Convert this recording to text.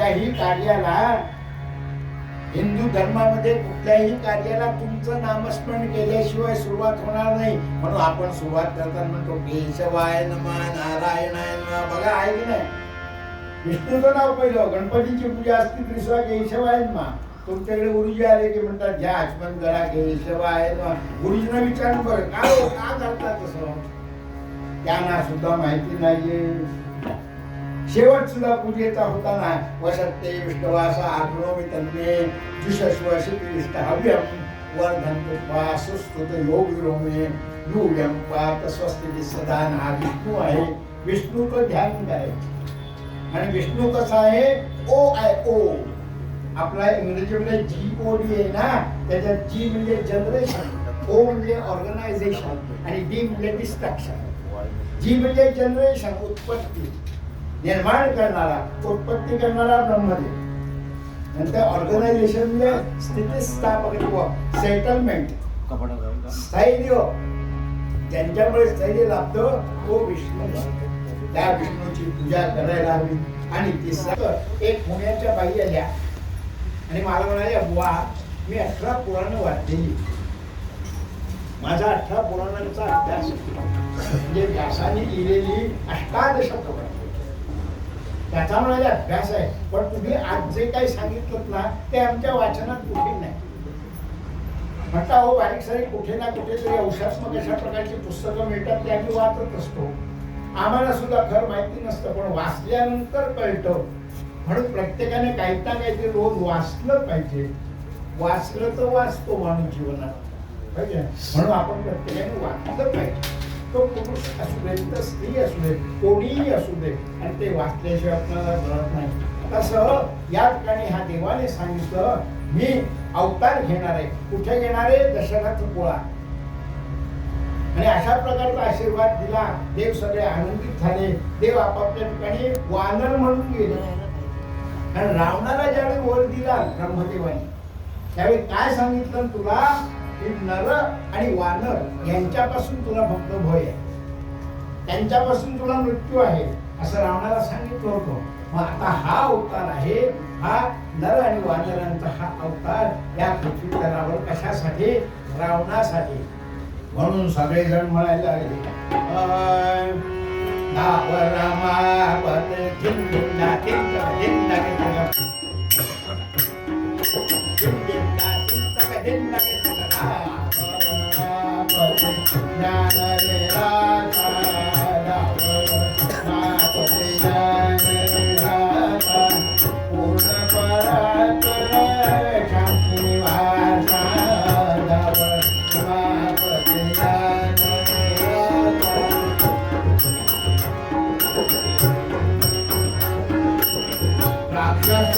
कुठल्याही कार्याला, हिंदू धर्मामध्ये कुठल्याही कार्याला तुमचं नामस्मरण केल्याशिवाय सुरुवात होणार नाही. म्हणून आपण सुरुवात करताना म्हणतो केशवाय नमः, नारायणाय नमः. बघा आहे की नाही, विष्णूचं नाव पहिलं. गणपतीची पूजा असती त्रिसवा केशवाय नमः. तुमच्याकडे गुरुजी आले की म्हणतात घ्या आचमन करा केशवाय नमः. गुरुजींना विचारून बरं का करतात तसं, त्यांना सुद्धा माहिती नाहीये. शेवट सुद्धा पूजेचा होताना वसत्ते विष्णवासा आग्नोमी तन्मे जुषस्वशिष्ट हव्यम वर्धन सुस्तुत योग विरोमे यूयम पात स्वस्ति सदा. हा विष्णू आहे, विष्णूचं ध्यान करायचं. आणि विष्णू कसा आहे, ओ आहे ओ. आपला इंग्रजीमध्ये GOD आहे ना, त्याच्यात G म्हणजे जनरेशन, O म्हणजे ऑर्गनायझेशन आणि D म्हणजे डिस्ट्रक्शन. G म्हणजे जनरेशन, उत्पत्ती, निर्माण करणारा, उत्पत्ती करणारा ब्रह्मदेव. नंतर ऑर्गनायझेशन म्हणजे स्थितिस्थापकत्व, सेटलमेंट, स्थैर्य. ज्यांच्यामुळे स्थैर्य लाभतं तो विष्णू. त्या विष्णूची पूजा करायला हवी. आणि तिसरं, एक पुण्याच्या बाई आल्या आणि मला म्हणाल्या बुवा मी 18 पुराणं वाचलेली. माझा 18 पुराणांचा अभ्यास म्हणजे व्यासाने लिहिलेली 18 पुराण, त्याचा म्हणाले अभ्यास आहे. पण तुम्ही आज जे काही सांगितलं ना ते आमच्या वाचनात कुठे नाही. म्हणता हो बारीक सारीक कुठे ना कुठेतरी औषधात्मक अशा प्रकारची पुस्तकं मिळतात ते आम्ही वाचत असतो. आम्हाला सुद्धा खरं माहिती नसतं, पण वाचल्यानंतर कळतं. म्हणून प्रत्येकाने काही ना काहीतरी रोज वाचलं पाहिजे. वाचलं तर वाचतो माणूस जीवनात पाहिजे. म्हणून आपण प्रत्येकाने वाचलं पाहिजे. तो पुरुष असू दे तर स्त्री असू दे, कोणीही असू दे, आणि ते वाचल्याशिवाय आपल्याला कळत नाही. तसं या ठिकाणी हा देवाने सांगितलं मी अवतार घेणार आहे. कुठे घेणार आहे, दशरथ पोळा. आणि अशा प्रकारचा आशीर्वाद दिला. देव सगळे आनंदित झाले. देव आपापल्या ठिकाणी वानर म्हणून गेले. आणि रावणाला ज्यावेळी वर दिला ब्रह्मदेवाने, त्यावेळी काय सांगितलं तुला की नर आणि वानर यांच्यापासून तुला फक्त भय आहे, त्यांच्यापासून तुला मृत्यू आहे, असं रावणाला सांगितलं होतं. मग आता हा अवतार आहे, हा नर आणि वानरांचा हा अवतार या पृथ्वी तलावर कशासाठी, रावणासाठी. म्हणून सगळेजण म्हणायला लागले राक्षस